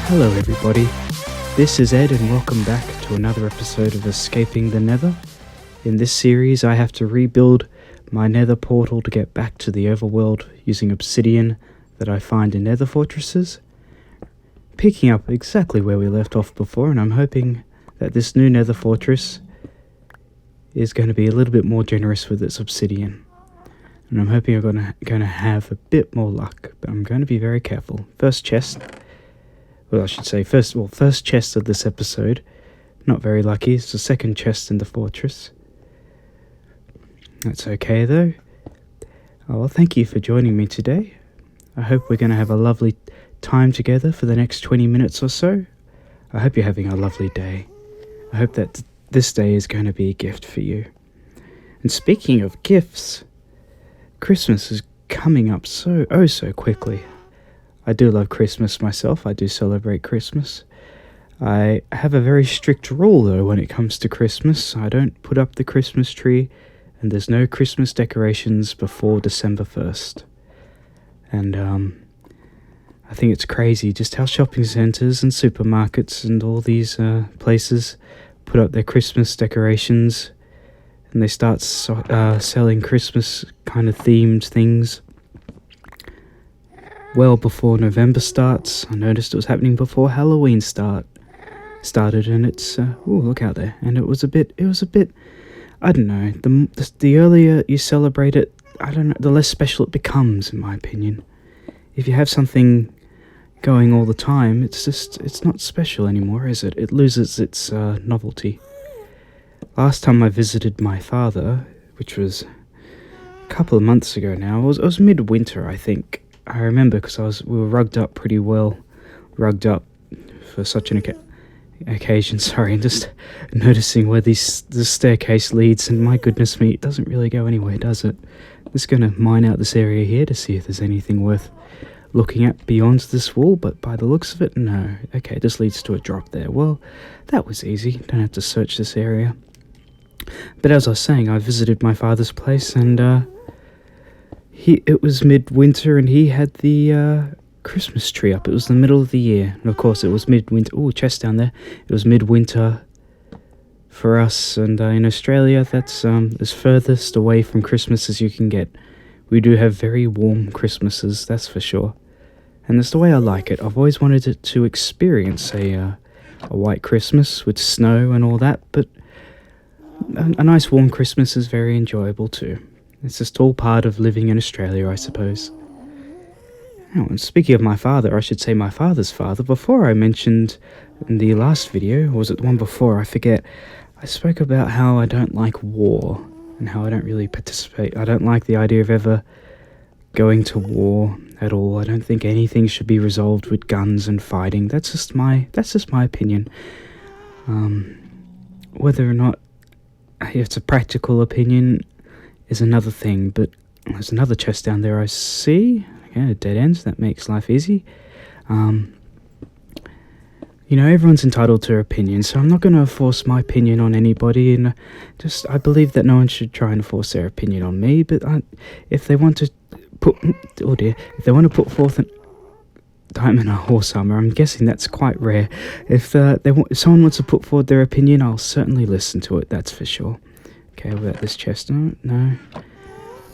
Hello everybody, this is Ed and welcome back to another episode of Escaping the Nether. In this series I have to rebuild my Nether portal to get back to the Overworld using obsidian that I find in Nether fortresses, picking up exactly where we left off before, and I'm hoping that this new Nether fortress is going to be a little bit more generous with its obsidian. And I'm hoping I'm going to have a bit more luck, but I'm going to be very careful. First chest. Well, I should say first chest of this episode. Not very lucky. It's the second chest in the fortress. That's okay though. Oh, well, thank you for joining me today. I hope we're going to have a lovely time together for the next 20 minutes or so. I hope you're having a lovely day. I hope that this day is going to be a gift for you. And speaking of gifts, Christmas is coming up so quickly. I do love Christmas myself. I do celebrate Christmas. I have a very strict rule though when it comes to Christmas. I don't put up the Christmas tree and there's no Christmas decorations before December 1st. And I think it's crazy just how shopping centres and supermarkets and all these places put up their Christmas decorations and they start selling Christmas kind of themed things well before November starts. I noticed it was happening before Halloween started, and it's look out there. And it was a bit I don't know, the earlier you celebrate it, I don't know, the less special it becomes, in my opinion. If you have something going all the time, it's not special anymore, is it? It loses its novelty. Last time I visited my father, which was a couple of months ago now, it was midwinter, I think. I remember because we were rugged up pretty well, rugged up for such an occasion. Sorry, and just noticing where the staircase leads, and my goodness me, it doesn't really go anywhere, does it? I'm just going to mine out this area here to see if there's anything worth looking at beyond this wall, but by the looks of it, no. Okay, this leads to a drop there. Well, that was easy. Don't have to search this area. But as I was saying, I visited my father's place, and it was midwinter, and he had the Christmas tree up. It was the middle of the year, and of course it was midwinter. Oh, chest down there. It was midwinter for us, and in Australia, that's as furthest away from Christmas as you can get. We do have very warm Christmases, that's for sure, and that's the way I like it. I've always wanted to experience a white Christmas with snow and all that, but a nice warm Christmas is very enjoyable too. It's just all part of living in Australia, I suppose. Oh, and speaking of my father, I should say my father's father. Before I mentioned in the last video, or was it the one before, I forget, I spoke about how I don't like war and how I don't really participate. I don't like the idea of ever going to war at all. I don't think anything should be resolved with guns and fighting. That's just my opinion. Whether or not it's a practical opinion is another thing, but there's another chest down there I see. Okay, a dead end, that makes life easy. Everyone's entitled to their opinion, so I'm not going to force my opinion on anybody, and I believe that no one should try and force their opinion on me, but if they want to put forth an diamond or horse armor, I'm guessing that's quite rare. If someone wants to put forward their opinion, I'll certainly listen to it, that's for sure. Okay, what about this chest? No.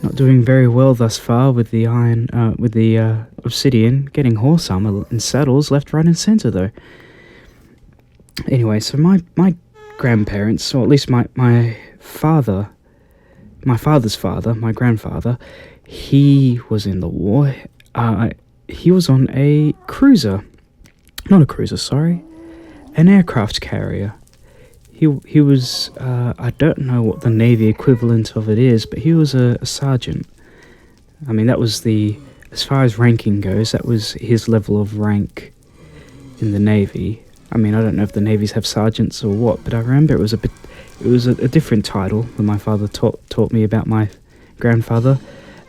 Not doing very well thus far with the iron, with the obsidian. Getting horse armor and saddles left, right, and center though. Anyway, so my grandparents, or at least my father's father, my grandfather, he was in the war. He was on a cruiser, not a cruiser, sorry, an aircraft carrier. He was, I don't know what the Navy equivalent of it is, but he was a sergeant. I mean, that was as far as ranking goes, that was his level of rank in the Navy. I mean, I don't know if the Navies have sergeants or what, but I remember it was a different title when my father taught me about my grandfather.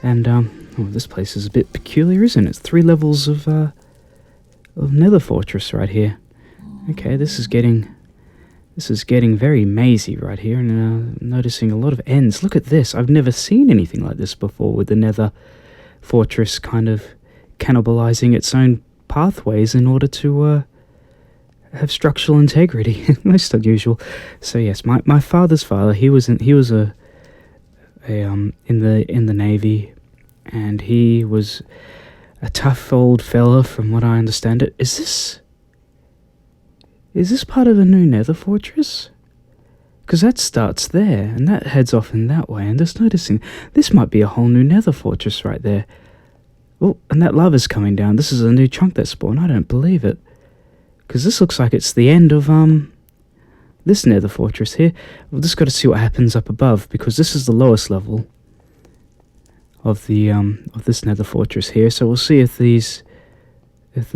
And, this place is a bit peculiar, isn't it? It's 3 levels of Nether Fortress right here. Okay, this is getting very mazy right here, and noticing a lot of ends. Look at this. I've never seen anything like this before, with the Nether Fortress kind of cannibalizing its own pathways in order to have structural integrity. Most unusual. So yes, my father's father, he was in the Navy, and he was a tough old fella from what I understand it. Is this part of a new Nether fortress? Because that starts there, and that heads off in that way, and just noticing, this might be a whole new Nether fortress right there. Oh, and that lava's coming down. This is a new chunk that spawned. I don't believe it. Because this looks like it's the end of, this Nether fortress here. We've just got to see what happens up above, because this is the lowest level of the, of this Nether fortress here. So we'll see if the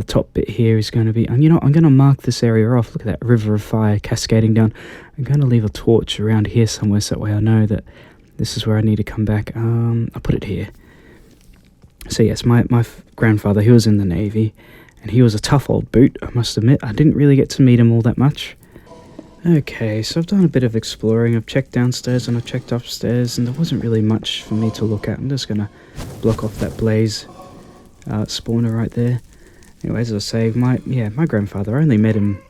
top bit here is going to be... And you know, I'm going to mark this area off. Look at that river of fire cascading down. I'm going to leave a torch around here somewhere, so that way I know that this is where I need to come back. I'll put it here. So yes, my grandfather, he was in the Navy, and he was a tough old boot, I must admit. I didn't really get to meet him all that much. Okay, so I've done a bit of exploring. I've checked downstairs and I've checked upstairs, and there wasn't really much for me to look at. I'm just going to block off that blaze spawner right there. Anyways, as I say, my grandfather, I only met him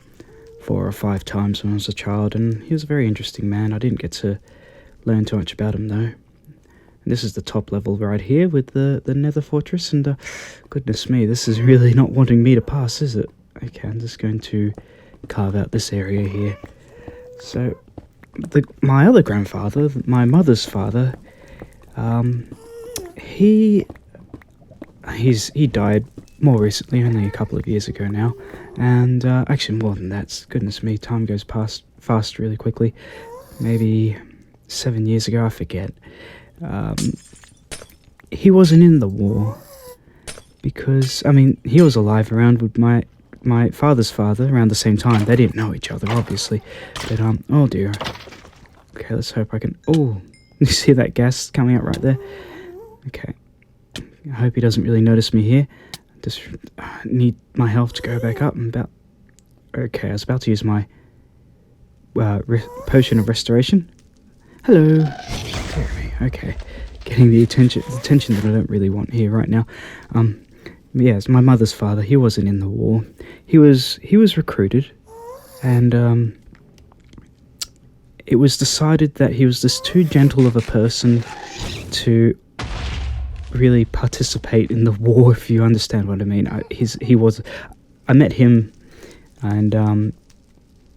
4 or 5 times when I was a child, and he was a very interesting man. I didn't get to learn too much about him, though. And this is the top level right here with the Nether fortress, and goodness me, this is really not wanting me to pass, is it? Okay, I'm just going to carve out this area here. So, my other grandfather, my mother's father, he died more recently, only a couple of years ago now, and actually more than that. Goodness me, time goes fast really quickly. Maybe 7 years ago, I forget. He wasn't in the war, because, I mean, he was alive around with my father's father around the same time. They didn't know each other, obviously, but, oh dear. Okay, let's hope I can... Oh, you see that gas coming out right there? Okay. I hope he doesn't really notice me here. Just need my health to go back up. Okay, I was about to use my potion of restoration. Hello. Dear me. Okay, getting the attention that I don't really want here right now. Yes, my mother's father. He wasn't in the war. He was recruited, and it was decided that he was just too gentle of a person to really participate in the war, if you understand what I mean. I met him, and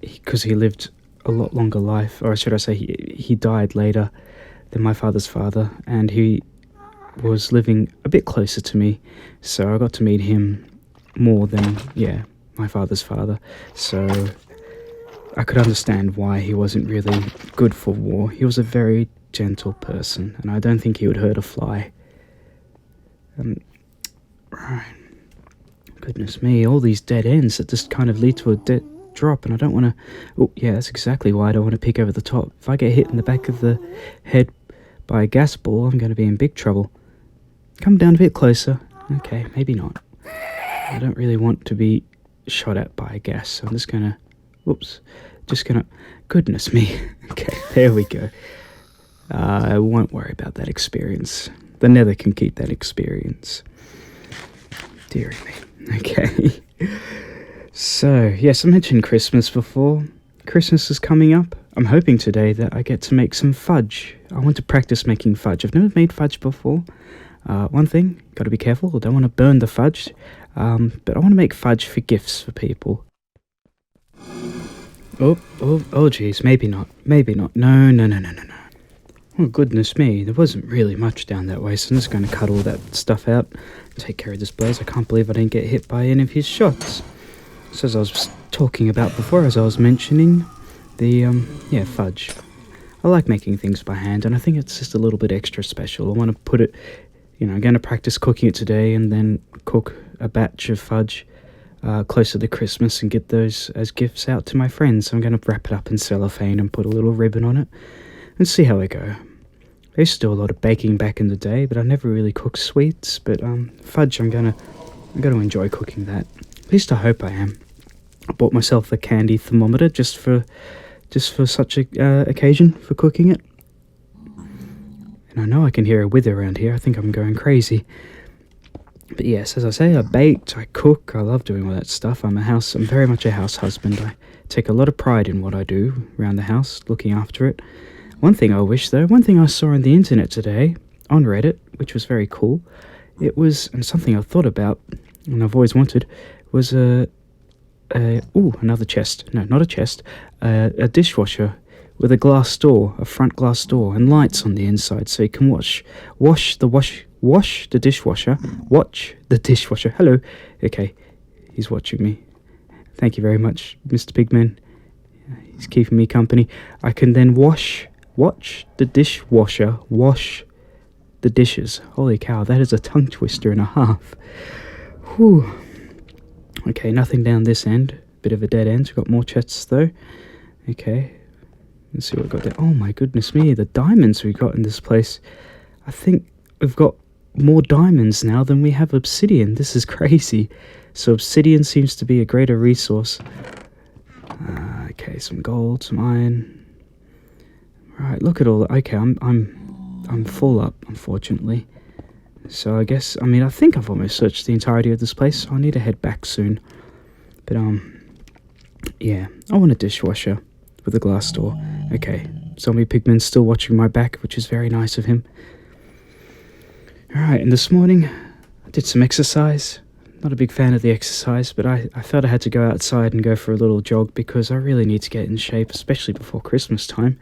because he lived a lot longer life, or should I say he died later than my father's father, and he was living a bit closer to me, so I got to meet him more than my father's father. So I could understand why he wasn't really good for war. He was a very gentle person, and I don't think he would hurt a fly. Right. Goodness me, all these dead ends that just kind of lead to a dead drop, and I don't want to... Oh, yeah, that's exactly why I don't want to peek over the top. If I get hit in the back of the head by a gas ball, I'm going to be in big trouble. Come down a bit closer. Okay, maybe not. I don't really want to be shot at by a gas, so I'm just going to... Whoops. Just going to... Goodness me. Okay, there we go. I won't worry about that experience. The Nether can keep that experience. Dear me. Okay. So, yes, I mentioned Christmas before. Christmas is coming up. I'm hoping today that I get to make some fudge. I want to practice making fudge. I've never made fudge before. One thing, got to be careful. I don't want to burn the fudge. But I want to make fudge for gifts for people. Oh, geez, maybe not. Maybe not. No. Oh, goodness me, there wasn't really much down that way, so I'm just going to cut all that stuff out, take care of this blaze. I can't believe I didn't get hit by any of his shots. So as I was talking about before, as I was mentioning, the, fudge. I like making things by hand, and I think it's just a little bit extra special. I want to put it, I'm going to practice cooking it today, and then cook a batch of fudge closer to Christmas and get those as gifts out to my friends. So I'm going to wrap it up in cellophane and put a little ribbon on it, and see how I go. I used to do a lot of baking back in the day, but I never really cooked sweets. But fudge, I'm gonna enjoy cooking that. At least I hope I am. I bought myself a candy thermometer just for such a occasion for cooking it. And I know I can hear a wither around here. I think I'm going crazy. But yes, as I say, I bake, I cook, I love doing all that stuff. I'm very much a house husband. I take a lot of pride in what I do around the house, looking after it. One thing I saw on the internet today, on Reddit, which was very cool, and something I've thought about, and I've always wanted, was another chest. No, not a chest. A dishwasher with a glass door, a front glass door, and lights on the inside, so you can wash the dishwasher. Watch the dishwasher. Hello. Okay, he's watching me. Thank you very much, Mr. Pigman. He's keeping me company. I can then watch the dishwasher wash the dishes. Holy cow, that is a tongue twister and a half. Whew. Okay, nothing down this end. Bit of a dead end. We've got more chests though. Okay, let's see what we've got there. Oh my goodness me, the diamonds we got in this place. I think we've got more diamonds now than we have obsidian. This is crazy. So obsidian seems to be a greater resource. Okay, some gold, some iron. Right, look at all that. Okay, I'm full up, unfortunately. So I think I've almost searched the entirety of this place, so I need to head back soon. But yeah, I want a dishwasher with a glass door. Okay, Zombie Pigman's still watching my back, which is very nice of him. Alright, and this morning I did some exercise. Not a big fan of the exercise, but I felt I had to go outside and go for a little jog because I really need to get in shape, especially before Christmas time.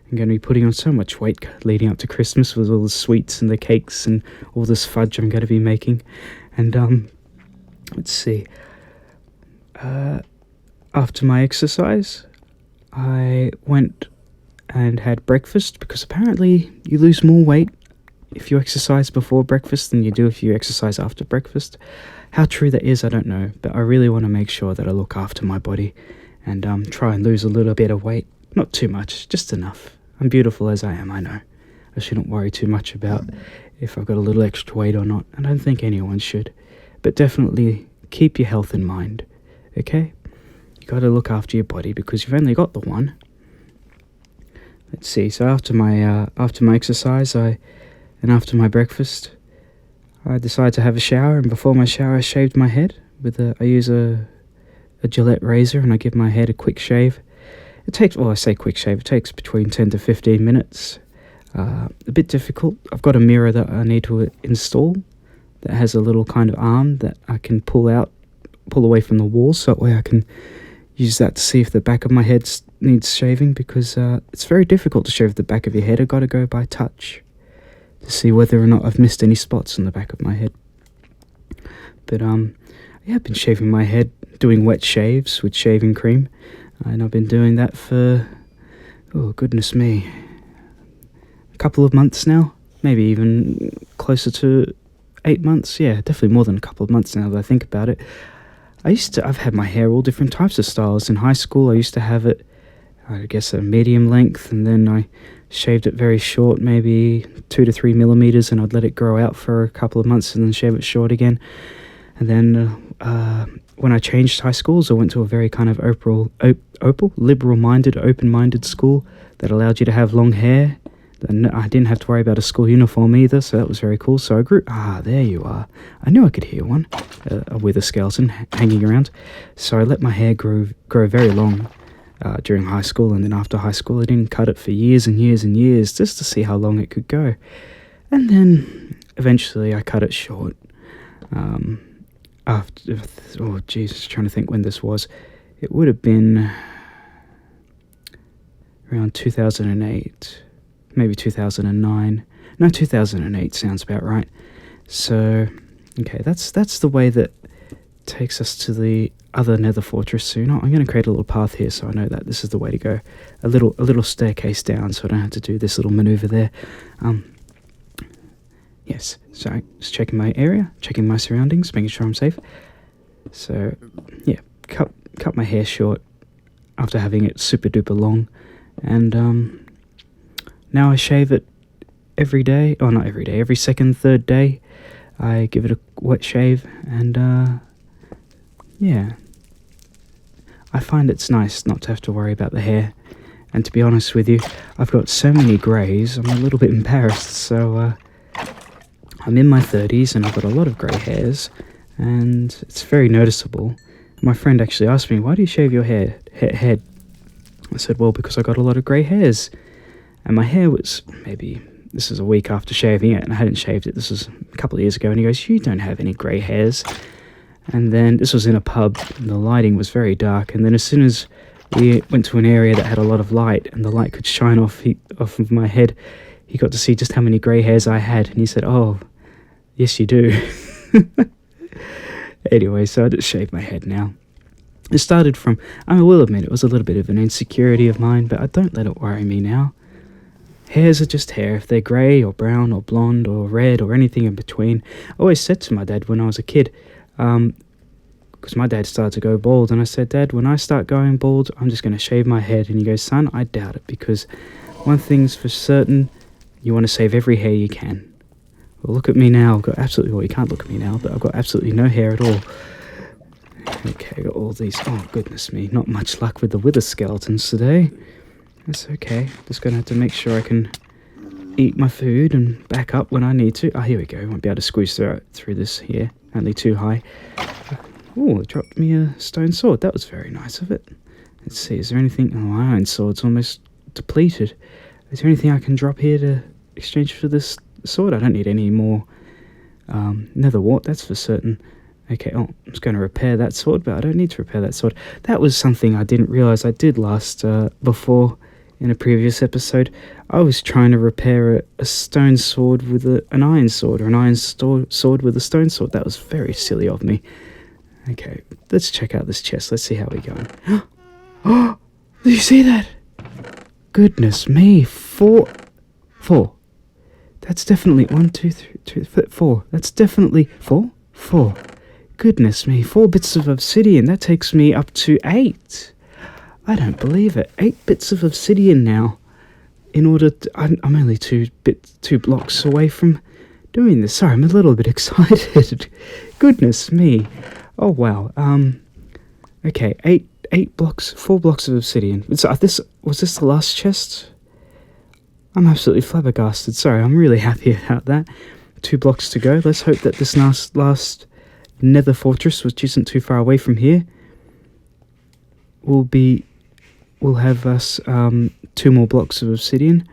I'm going to be putting on so much weight leading up to Christmas with all the sweets and the cakes and all this fudge I'm going to be making. And let's see. After my exercise, I went and had breakfast because apparently you lose more weight if you exercise before breakfast than you do if you exercise after breakfast. How true that is, I don't know, but I really want to make sure that I look after my body and try and lose a little bit of weight. Not too much, just enough. I'm beautiful as I am, I know. I shouldn't worry too much about if I've got a little extra weight or not. I don't think anyone should. But definitely keep your health in mind, okay? You got to look after your body because you've only got the one. Let's see, so after my exercise and after my breakfast, I decided to have a shower, and before my shower I shaved my head I use a Gillette razor, and I give my head a quick shave. It takes between 10 to 15 minutes. A bit difficult. I've got a mirror that I need to install that has a little kind of arm that I can pull away from the wall, so that way I can use that to see if the back of my head needs shaving, because it's very difficult to shave the back of your head. I've got to go by touch to see whether or not I've missed any spots on the back of my head. But yeah, I've been shaving my head, doing wet shaves with shaving cream, and I've been doing that for, oh goodness me, a couple of months now, maybe even closer to 8 months. Yeah, definitely more than a couple of months now that I think about it. I've had my hair all different types of styles. In high school I used to have it, I guess, a medium length, and then I shaved it very short, maybe 2 to 3 millimeters, and I'd let it grow out for a couple of months and then shave it short again. And then when I changed high schools, I went to a very kind of liberal-minded, open-minded school that allowed you to have long hair. And I didn't have to worry about a school uniform either, so that was very cool. So I grew... there you are. I knew I could hear one, a wither skeleton hanging around. So I let my hair grow very long during high school, and then after high school I didn't cut it for years and years and years just to see how long it could go. And then eventually I cut it short. Trying to think when this was. It would have been around 2008, maybe 2009. No, 2008 sounds about right. So, okay, that's the way that takes us to the other Nether fortress soon. I'm going to create a little path here so I know that this is the way to go. A little staircase down so I don't have to do this little maneuver there. Yes, so just checking my area, checking my surroundings, making sure I'm safe. So, yeah, cut my hair short after having it super duper long, and now I shave it every day. Oh, not every day, every second, third day. I give it a wet shave, and yeah, I find it's nice not to have to worry about the hair. And to be honest with you, I've got so many greys, I'm a little bit embarrassed, so I'm in my 30s and I've got a lot of grey hairs, and it's very noticeable. My friend actually asked me, why do you shave your head? I said, well, because I got a lot of grey hairs. And my hair was maybe, this is a week after shaving it, and I hadn't shaved it. This was a couple of years ago. And he goes, you don't have any grey hairs. And then this was in a pub, and the lighting was very dark. And then as soon as we went to an area that had a lot of light, and the light could shine off of my head, he got to see just how many grey hairs I had. And he said, oh, yes, you do. Anyway, so I just shave my head now. It started from, I will admit, it was a little bit of an insecurity of mine, but I don't let it worry me now. Hairs are just hair. If they're grey or brown or blonde or red or anything in between. I always said to my dad when I was a kid, because my dad started to go bald, and I said, Dad, when I start going bald, I'm just going to shave my head. And he goes, son, I doubt it, because one thing's for certain, you want to save every hair you can. Well, look at me now. I've got absolutely, well, you can't look at me now, but I've got absolutely no hair at all. Okay, got all these, oh goodness me, not much luck with the wither skeletons today. That's okay, just gonna have to make sure I can eat my food and back up when I need to. Ah, here we go, won't be able to squeeze through this here, only too high. Oh, it dropped me a stone sword, that was very nice of it. Let's see, is there anything, oh, my iron sword's almost depleted. Is there anything I can drop here to exchange for this sword? I don't need any more nether wart, that's for certain. Okay, oh, I'm just going to repair that sword, but I don't need to repair that sword. That was something I didn't realise I did last, before, in a previous episode. I was trying to repair a stone sword with an iron sword, or an iron sword with a stone sword. That was very silly of me. Okay, let's check out this chest. Let's see how we're going. Oh, did you see that? Goodness me, four. That's definitely 1, 2, 3, 4. That's definitely 4. Goodness me, 4 bits of obsidian. That takes me up to 8. I don't believe it. 8 bits of obsidian now. In order to, I'm only 2 blocks away from doing this. Sorry, I'm a little bit excited. Goodness me. Oh wow. Okay, 4 blocks of obsidian. So was this the last chest? I'm absolutely flabbergasted. Sorry, I'm really happy about that. 2 blocks to go. Let's hope that this last nether fortress, which isn't too far away from here, will have us 2 more blocks of obsidian.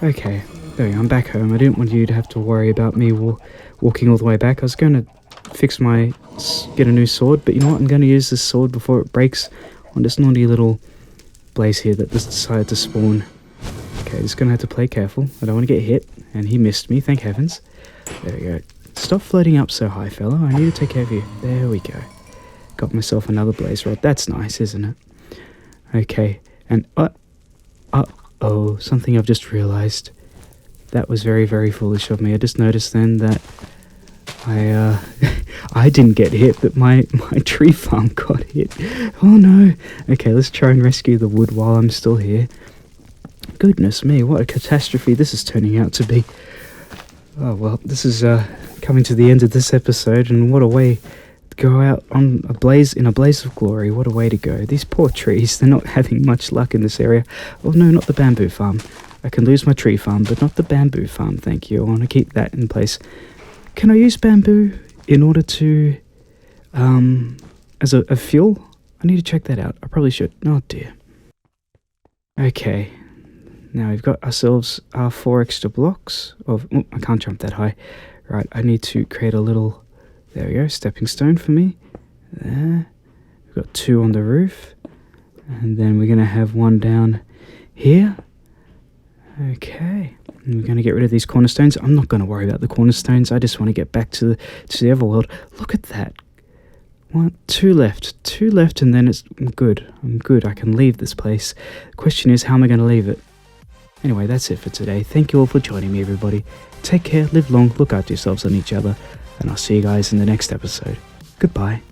Okay, there we go, I'm back home. I didn't want you to have to worry about me walking all the way back. I was going to get a new sword, but you know what, I'm going to use this sword before it breaks on this naughty little blaze here that just decided to spawn. Okay, just going to have to play careful. I don't want to get hit, and he missed me, thank heavens. There we go. Stop floating up so high, fella. I need to take care of you. There we go. Got myself another blaze rod. That's nice, isn't it? Okay, and uh-oh, something I've just realised. That was very, very foolish of me. I just noticed then that I didn't get hit, but my tree farm got hit. Oh no. Okay, let's try and rescue the wood while I'm still here. Goodness me, what a catastrophe this is turning out to be. Oh well, this is coming to the end of this episode, and what a way to go out on in a blaze of glory. What a way to go. These poor trees, they're not having much luck in this area. Oh no, not the bamboo farm. I can lose my tree farm, but not the bamboo farm, thank you. I want to keep that in place. Can I use bamboo in order to, as a fuel? I need to check that out. I probably should. Oh dear. Okay. Now we've got ourselves our 4 extra blocks of... Oh, I can't jump that high. Right, I need to create a little... There we go, stepping stone for me. There. We've got 2 on the roof. And then we're going to have 1 down here. Okay. And we're going to get rid of these cornerstones. I'm not going to worry about the cornerstones. I just want to get back to the Overworld. Look at that. 2 left. 2 left, and then I'm good. I'm good. I can leave this place. The question is, how am I going to leave it? Anyway, that's it for today. Thank you all for joining me, everybody. Take care, live long, look after yourselves and each other, and I'll see you guys in the next episode. Goodbye.